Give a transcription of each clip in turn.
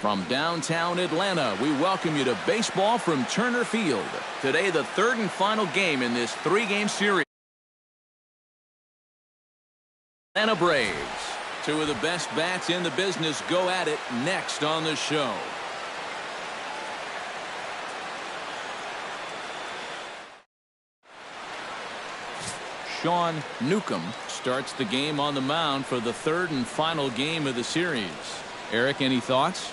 From downtown Atlanta, we welcome you to baseball from Turner Field. Today, the third and final game in this three-game series. Atlanta Braves. Two of the best bats in the business go at it next on the show. Sean Newcomb starts the game on the mound for the third and final game of the series. Eric, any thoughts?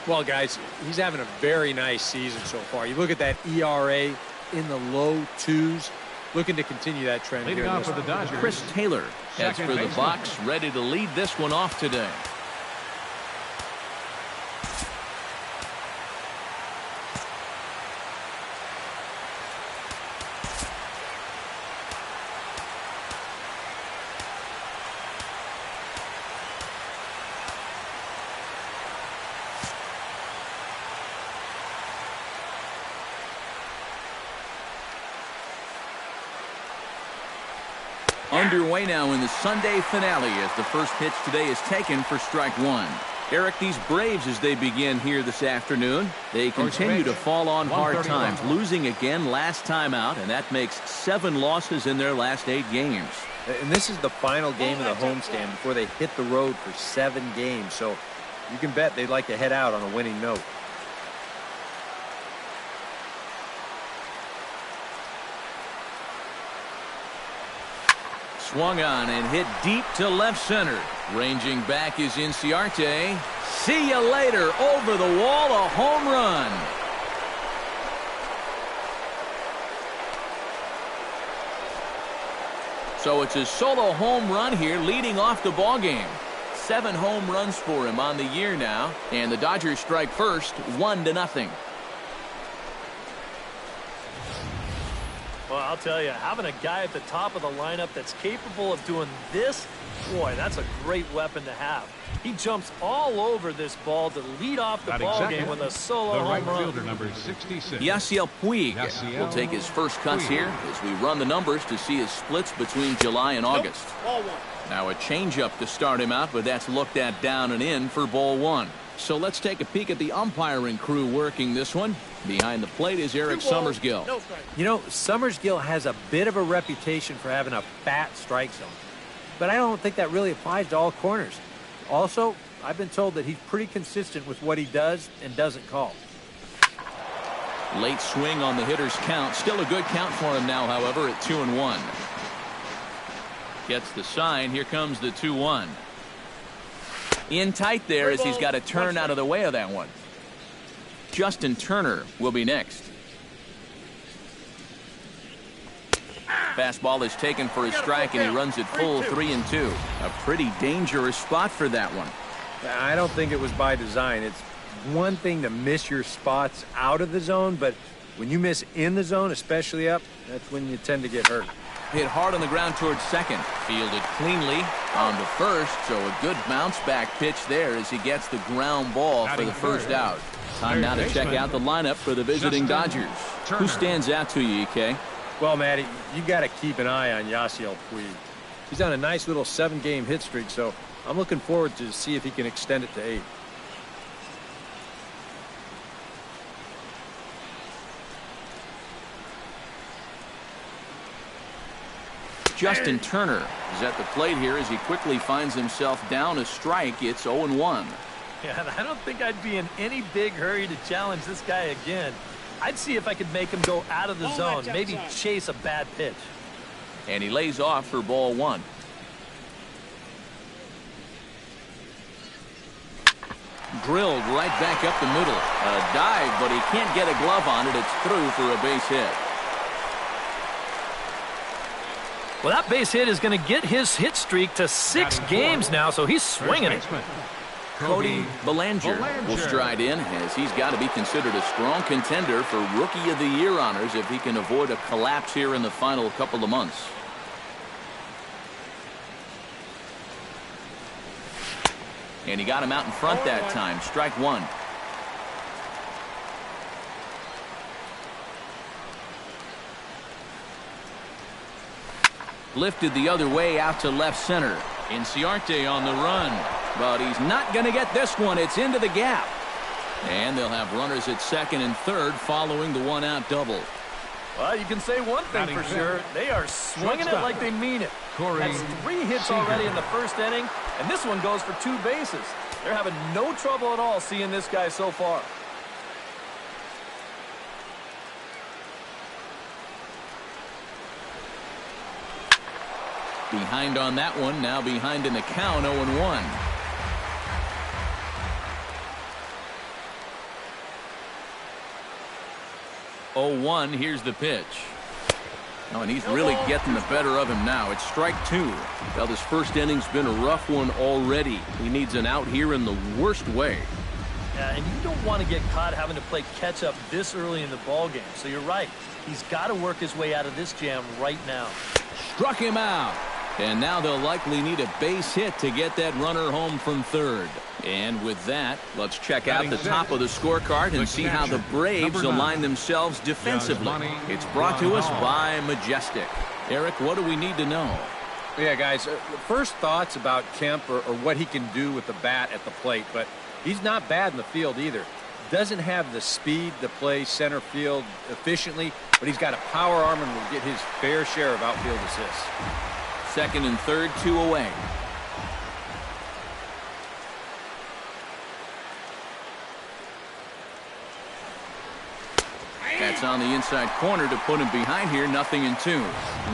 Well, guys, he's having a very nice season so far. You look at that ERA in the low twos, looking to continue that trend. Leading off for the Dodgers, Chris Taylor heads for the box, ready to lead this one off today. Underway now in the Sunday finale as the first pitch today is taken for strike one. Eric, these Braves, as they begin here this afternoon, they continue to fall on hard times, losing again last time out, and that makes 7 losses in their last 8 games. And this is the final game of the homestand before they hit the road for 7 games, so you can bet they'd like to head out on a winning note. Swung on and hit deep to left center. Ranging back is Inciarte. See you later. Over the wall, a home run. So it's a solo home run here, leading off the ball game. 7 home runs for him on the year now, and the Dodgers strike first, 1-0. Well, I'll tell you, having a guy at the top of the lineup that's capable of doing this, boy, that's a great weapon to have. He jumps all over this ball to lead off the ball game with a solo home run. Fielder number 66. Yasiel Puig will take his first cuts here as we run the numbers to see his splits between July and August. Now a changeup to start him out, but that's looked at down and in for ball 1. So let's take a peek at the umpiring crew working this one. Behind the plate is Eric Summersgill. You know, Summersgill has a bit of a reputation for having a fat strike zone, but I don't think that really applies to all corners. Also, I've been told that he's pretty consistent with what he does and doesn't call. Late swing on the hitter's count. Still a good count for him now, however, at 2-1. Gets the sign. Here comes the 2-1. In tight there as he's got to turn out of the way of that one. Justin Turner will be next. Fastball is taken for a strike, and he runs it full 3-2. A pretty dangerous spot for that one. I don't think it was by design. It's one thing to miss your spots out of the zone, but when you miss in the zone, especially up, that's when you tend to get hurt. Hit hard on the ground towards second. Fielded cleanly on to first, so a good bounce back pitch there as he gets the ground ball for the first out. Time now to check out the lineup for the visiting Dodgers. Who stands out to you, EK? Well, Matty, you got to keep an eye on Yasiel Puig. He's on a nice little 7-game hit streak, so I'm looking forward to see if he can extend it to 8. Justin Turner is at the plate here as he quickly finds himself down a strike. It's 0-1. Yeah, and I don't think I'd be in any big hurry to challenge this guy again. I'd see if I could make him go out of the zone, maybe chase a bad pitch. And he lays off for ball 1. Drilled right back up the middle. A dive, but he can't get a glove on it. It's through for a base hit. Well, that base hit is going to get his hit streak to 6 games now, so he's swinging it. Cody Bellinger will stride in as he's got to be considered a strong contender for Rookie of the Year honors if he can avoid a collapse here in the final couple of months. And he got him out in front that time. Strike 1. Lifted the other way out to left center. Inciarte on the run, but he's not going to get this one. It's into the gap. And they'll have runners at second and third following the one-out double. Well, you can say one thing for sure. They are swinging it like they mean it. That's 3 hits already in the first inning, and this one goes for 2 bases. They're having no trouble at all seeing this guy so far. Behind on that one, now behind in the count, 0-1. Here's the pitch. Oh, and he's really getting the better of him now. It's strike 2. Well, this first inning's been a rough one already. He needs an out here in the worst way. Yeah, and you don't want to get caught having to play catch-up this early in the ballgame. So you're right. He's got to work his way out of this jam right now. Struck him out. And now they'll likely need a base hit to get that runner home from third. And with that, let's check out the top of the scorecard and see how the Braves align themselves defensively. It's brought to us by Majestic. Eric, what do we need to know? Yeah, guys, first thoughts about Kemp or what he can do with the bat at the plate, but he's not bad in the field either. Doesn't have the speed to play center field efficiently, but he's got a power arm and will get his fair share of outfield assists. Second and third, 2 away. That's on the inside corner to put him behind here, 0-2.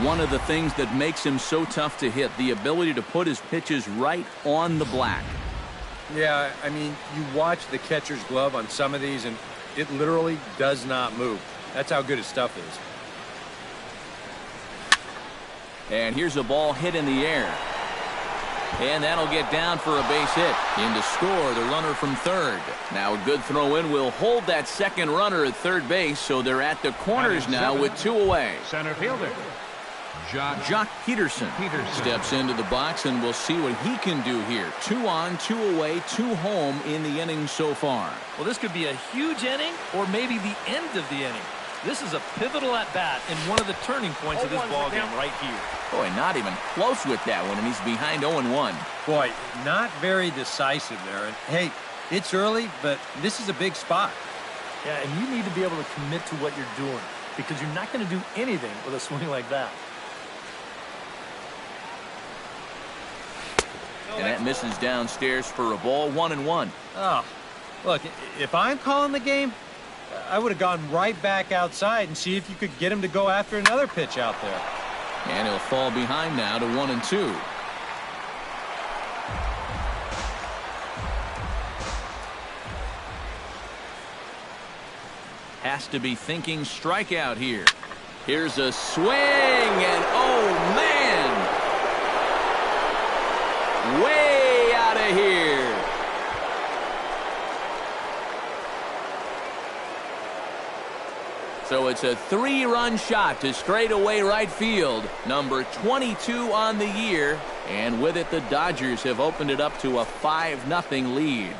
One of the things that makes him so tough to hit, the ability to put his pitches right on the black. Yeah, I mean, you watch the catcher's glove on some of these, and it literally does not move. That's how good his stuff is. And here's a ball hit in the air. And that'll get down for a base hit. In to score, the runner from third. Now a good throw in will hold that second runner at third base, so they're at the corners now with 2 away. Center fielder, Jock Peterson steps into the box, and we'll see what he can do here. 2 on, 2 away, 2 home in the inning so far. Well, this could be a huge inning or maybe the end of the inning. This is a pivotal at-bat and one of the turning points of this ballgame right here. Boy, not even close with that one, and he's behind 0-1. Boy, not very decisive there. And, hey, it's early, but this is a big spot. Yeah, and you need to be able to commit to what you're doing because you're not going to do anything with a swing like that. And that misses downstairs for a ball, 1-1. Oh, look, if I'm calling the game, I would have gone right back outside and see if you could get him to go after another pitch out there. And he'll fall behind now to 1-2. Has to be thinking strikeout here. Here's a swing, and oh man! Way out of here. So it's a 3-run shot to straightaway right field. Number 22 on the year. And with it, the Dodgers have opened it up to a 5-0 lead.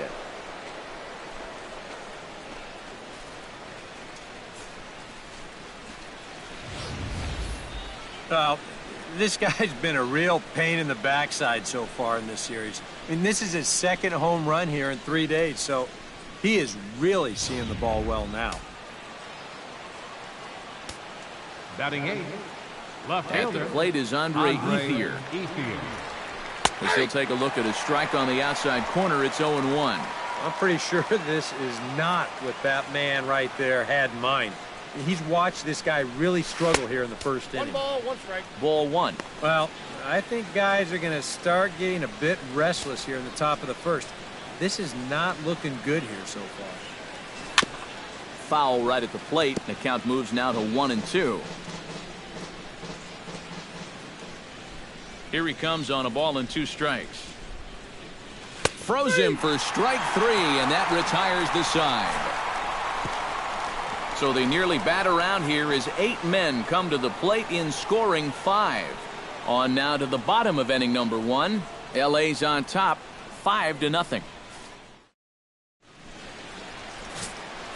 Well, this guy's been a real pain in the backside so far in this series. I mean, this is his second home run here in 3 days, so he is really seeing the ball well now. batting 8. Left at the plate is Andre Ethier. As he'll take a look at a strike on the outside corner, it's 0-1. I'm pretty sure this is not what that man right there had in mind. He's watched this guy really struggle here in the first inning. 1 ball, 1 strike. Ball 1. Well, I think guys are going to start getting a bit restless here in the top of the first. This is not looking good here so far. Foul right at the plate. The count moves now to 1-2. Here he comes on a ball and 2 strikes. Froze him for strike 3, and that retires the side. So they nearly bat around here as 8 men come to the plate in scoring 5. On now to the bottom of inning number 1. LA's on top, 5-0.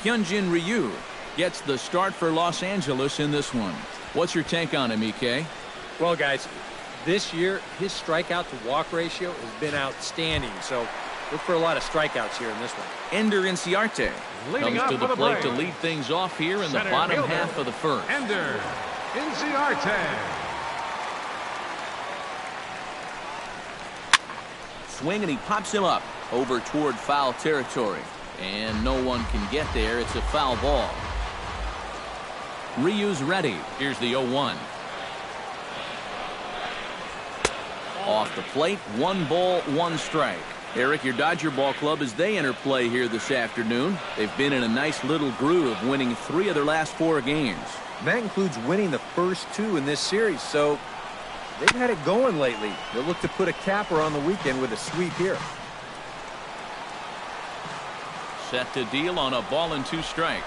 Hyunjin Ryu gets the start for Los Angeles in this one. What's your take on him, EK? Well, guys, this year his strikeout to walk ratio has been outstanding, so Look for a lot of strikeouts here in this one. Ender Inciarte Leading comes to up the for the plate to Braves. lead things off here in the Center bottom fielder, half of the first. Ender Inciarte. Swing, and he pops him up over toward foul territory. And no one can get there. It's a foul ball. Ryu's ready. Here's the 0-1. Off the plate, 1 ball, 1 strike. Eric, your Dodger ball club, as they enter play here this afternoon, they've been in a nice little groove, winning 3 of their last 4 games. And that includes winning the first 2 in this series, so they've had it going lately. They'll look to put a capper on the weekend with a sweep here. Set to deal on a ball and 2 strikes.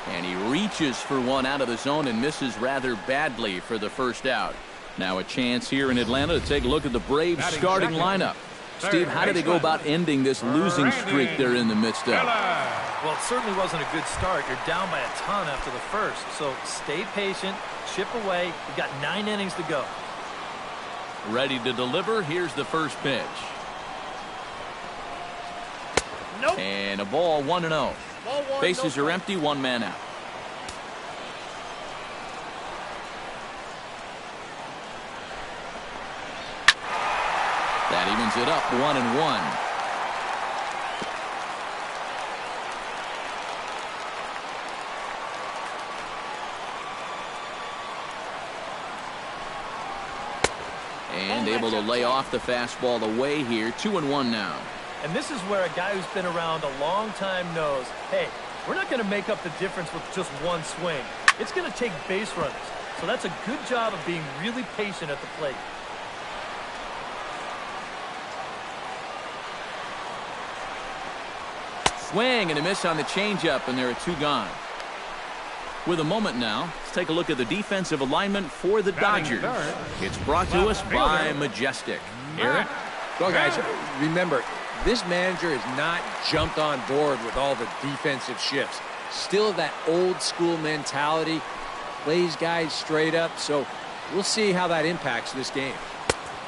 And he reaches for one out of the zone and misses rather badly for the first out. Now a chance here in Atlanta to take a look at the Braves starting lineup. Steve, how do they go about ending this losing streak they're in the midst of? Well, it certainly wasn't a good start. You're down by a ton after the first. So stay patient, chip away. You've got 9 innings to go. Ready to deliver. Here's the first pitch. Nope. And a ball, 1-0. Bases are empty, 1 man out. That evens it up, 1-1. And able to lay off the fastball away here, 2-1 now. And this is where a guy who's been around a long time knows, hey, we're not going to make up the difference with just 1 swing. It's going to take base runners. So that's a good job of being really patient at the plate. Swing and a miss on the changeup, and there are 2 gone. With a moment now, let's take a look at the defensive alignment for the Dodgers. It's brought to us by Majestic. Eric? Well, guys, remember, this manager has not jumped on board with all the defensive shifts. Still that old school mentality, plays guys straight up, so we'll see how that impacts this game.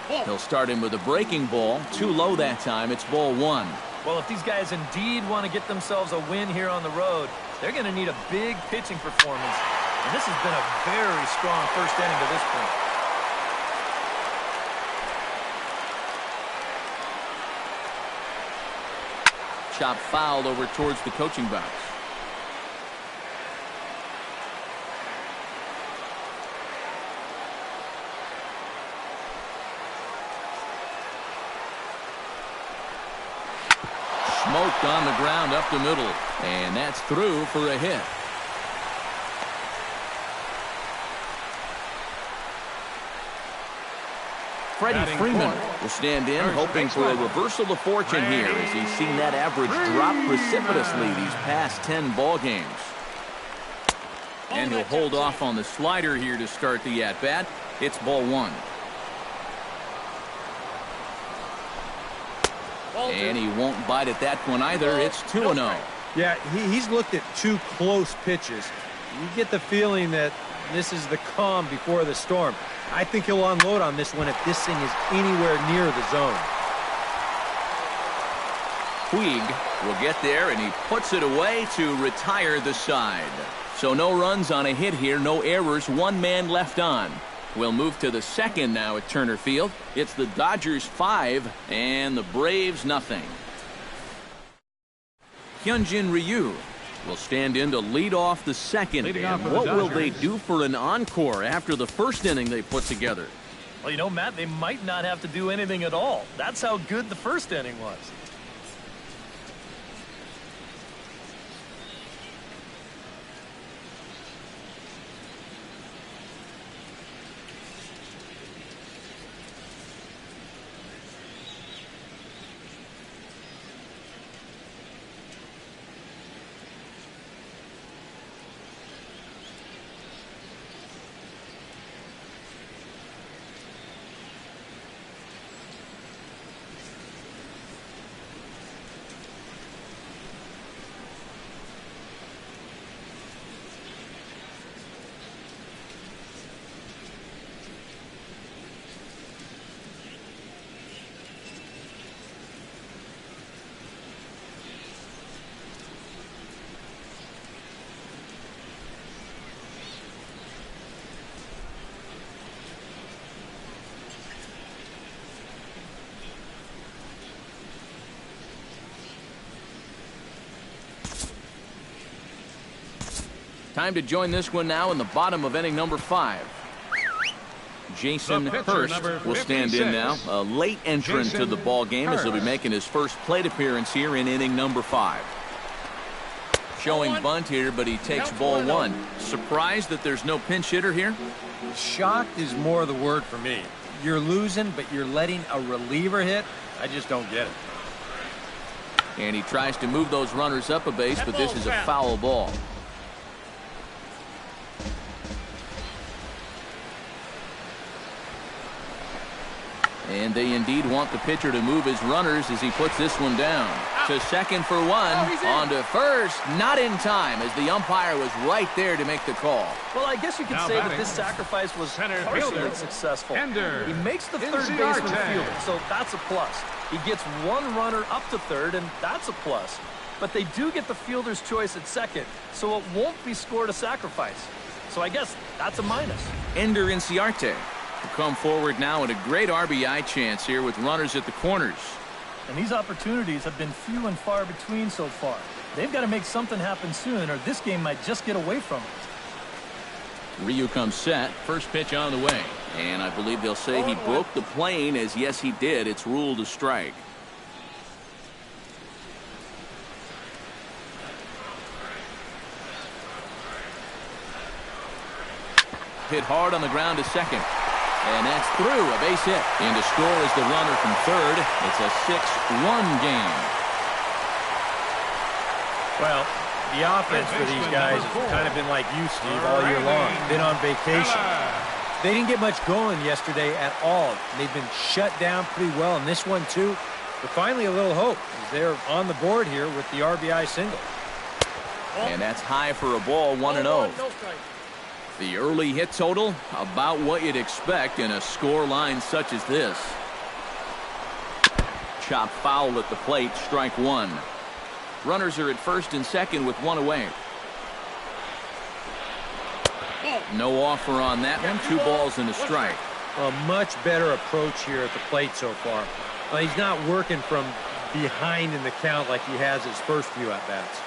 He'll start him with a breaking ball. Too low that time. It's ball 1. Well, if these guys indeed want to get themselves a win here on the road, they're going to need a big pitching performance. And this has been a very strong first inning to this point. Chop fouled over towards the coaching box. Smoked on the ground up the middle, and that's through for a hit. Freddie Freeman will stand in, hoping for a reversal of fortune here as he's seen that average drop precipitously these past 10 ball games. And he'll hold off on the slider here to start the at-bat. It's ball 1. And he won't bite at that one either. It's 2-0. Yeah, he's looked at 2 close pitches. You get the feeling that this is the calm before the storm. I think he'll unload on this one if this thing is anywhere near the zone. Puig will get there, and he puts it away to retire the side. So no runs on a hit here, no errors, 1 man left on. We'll move to the second now at Turner Field. It's the Dodgers 5 and the Braves nothing. Hyunjin Ryu will stand in to lead off the second. And what will they do for an encore after the first inning they put together? Well, you know, Matt, they might not have to do anything at all. That's how good the first inning was. Time to join this one now in the bottom of inning number 5. Jason Hurst will stand in now. A late entrant to the ball game as he'll be making his first plate appearance here in inning number 5. Showing bunt here, but he takes ball 1. Surprised that there's no pinch hitter here? Shocked is more the word for me. You're losing, but you're letting a reliever hit? I just don't get it. And he tries to move those runners up a base, but this is a foul ball. And they indeed want the pitcher to move his runners as he puts this one down. To second for 1, on to first, not in time as the umpire was right there to make the call. Well, I guess you could say that this sacrifice was partially successful. He makes the third baseman fielder, so that's a plus. He gets 1 runner up to third, and that's a plus. But they do get the fielder's choice at second, so it won't be scored a sacrifice. So I guess that's a minus. Ender Inciarte will come forward now and a great RBI chance here with runners at the corners. And these opportunities have been few and far between so far. They've got to make something happen soon, or this game might just get away from them. Ryu comes set. First pitch on the way. And I believe they'll say he broke the plane, as yes he did. It's ruled a strike. Hit hard on the ground to second. And that's through, a base hit. And to score is the runner from third. It's a 6-1 game. Well, the offense for these guys has kind of been like you, Steve, all year long. Been on vacation. They didn't get much going yesterday at all. They've been shut down pretty well in this one, too. But finally, a little hope as they're on the board here with the RBI single. And that's high for a ball, 1-0. The early hit total, about what you'd expect in a score line such as this. Chop foul at the plate, strike 1. Runners are at first and second with 1 away. No offer on that one. 2 balls and a strike. A much better approach here at the plate so far. Well, he's not working from behind in the count like he has his first few at-bats.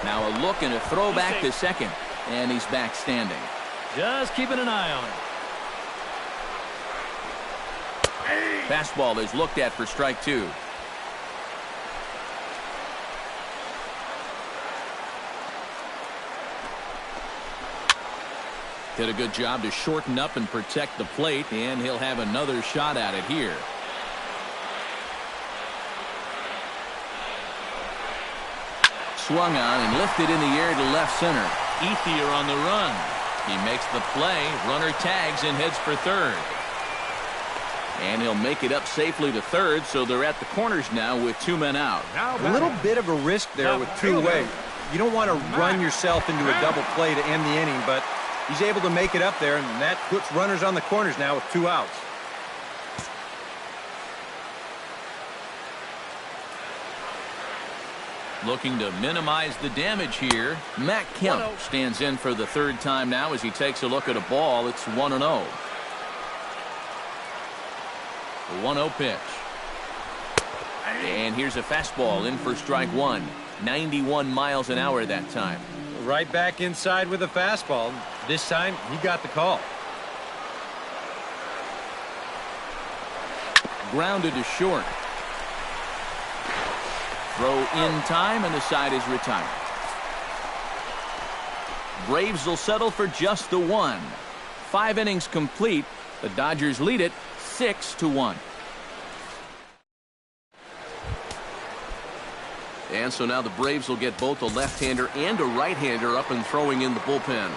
Now a look and a throw back to second. And he's back standing. Just keeping an eye on it. Fastball is looked at for strike 2. Did a good job to shorten up and protect the plate, and he'll have another shot at it here. Swung on and lifted in the air to left center. Ethier on the run. He makes the play. Runner tags and heads for third. And he'll make it up safely to third, so they're at the corners now with 2 men out. A little bit of a risk there with 2 away. You don't want to run yourself into a double play to end the inning, but he's able to make it up there, and that puts runners on the corners now with 2 outs. Looking to minimize the damage here. Matt Kemp stands in for the 3rd time now as he takes a look at a ball. It's 1-0. The 1-0 pitch. And here's a fastball in for strike 1. 91 miles an hour that time. Right back inside with a fastball. This time, he got the call. Grounded to short. Throw in time, and the side is retired. Braves will settle for just the 1. 5 innings complete. The Dodgers lead it 6-1. And so now the Braves will get both a left-hander and a right-hander up and throwing in the bullpen.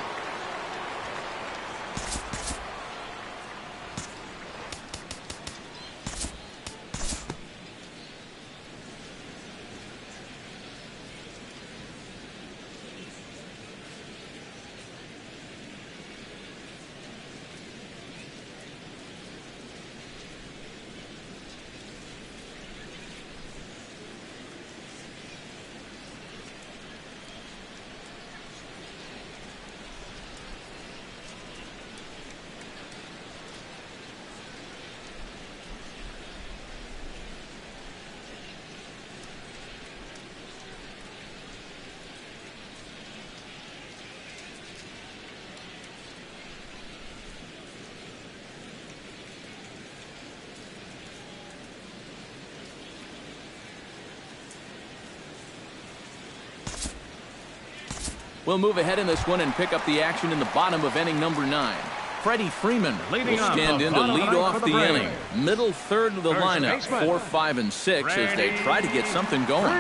We'll move ahead in this one and pick up the action in the bottom of inning number 9. Freddie Freeman will stand in to lead off the inning. Middle third of the lineup, 4, 5, and 6 as they try to get something going.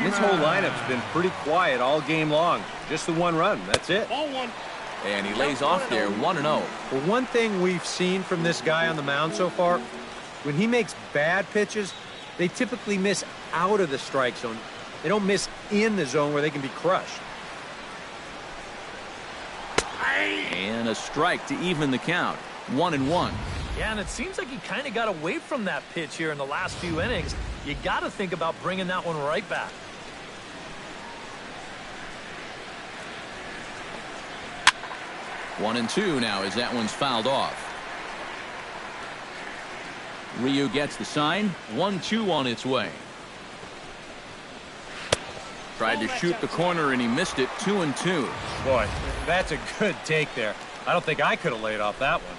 This whole lineup's been pretty quiet all game long. Just the one run, that's it. And he lays off there, 1-0. Well, one thing we've seen from this guy on the mound so far, when he makes bad pitches, they typically miss out of the strike zone. They don't miss in the zone where they can be crushed. And a strike to even the count, 1-1. Yeah, and it seems like he kind of got away from that pitch here in the last few innings. You got to think about bringing that one right back. One and two now as that one's fouled off. Ryu gets the sign. 1-2 on its way. Tried to shoot the corner and he missed it. 2-2. Boy, that's a good take there. I don't think I could have laid off that one.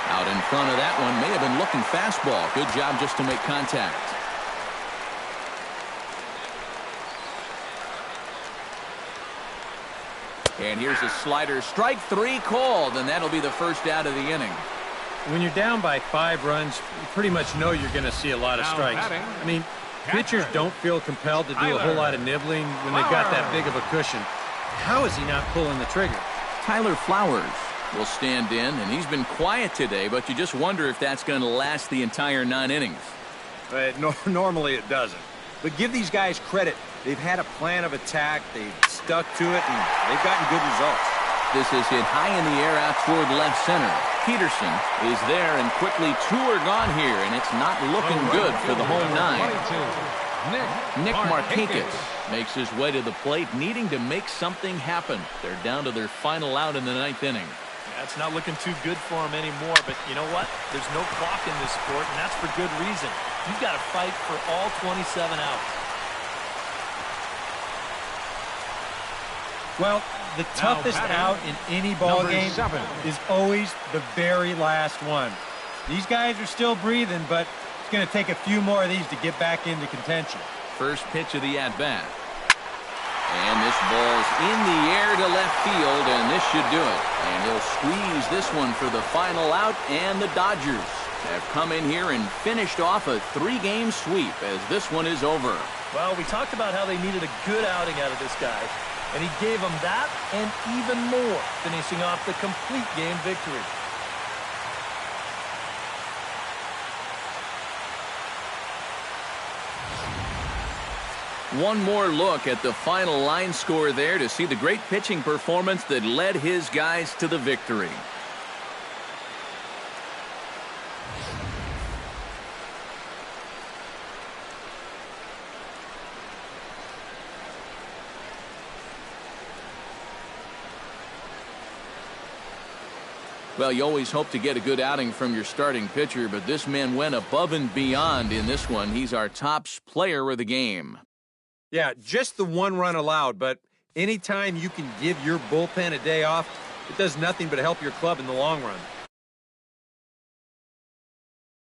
Out in front of that one, may have been looking fastball. Good job just to make contact. And here's a slider. Strike 3 called, and that'll be the first out of the inning. When you're down by 5 runs, you pretty much know you're going to see a lot of strikes. I mean, pitchers don't feel compelled to do a whole lot of nibbling when they've got that big of a cushion. How is he not pulling the trigger? Tyler Flowers will stand in, and he's been quiet today, but you just wonder if that's going to last the entire 9 innings. Normally it doesn't. But give these guys credit. They've had a plan of attack, they've stuck to it, and they've gotten good results. This is hit high in the air out toward left center. Peterson is there, and quickly 2 are gone here, and it's not looking good for the home 9. Nick Markakis makes his way to the plate, needing to make something happen. They're down to their final out in the 9th inning. Yeah, it's not looking too good for him anymore, but you know what? There's no clock in this sport, and that's for good reason. You've got to fight for all 27 outs. Well, the toughest out in any ball game is always the very last one. These guys are still breathing, but it's going to take a few more of these to get back into contention. First pitch of the at-bat. And this ball's in the air to left field, and this should do it. And he'll squeeze this one for the final out, and the Dodgers have come in here and finished off a 3-game sweep as this one is over. Well, we talked about how they needed a good outing out of this guy, and he gave them that and even more, finishing off the complete game victory. One more look at the final line score there to see the great pitching performance that led his guys to the victory. Well, you always hope to get a good outing from your starting pitcher, but this man went above and beyond in this one. He's our top player of the game. Yeah, just the 1 run allowed, but anytime you can give your bullpen a day off, it does nothing but help your club in the long run.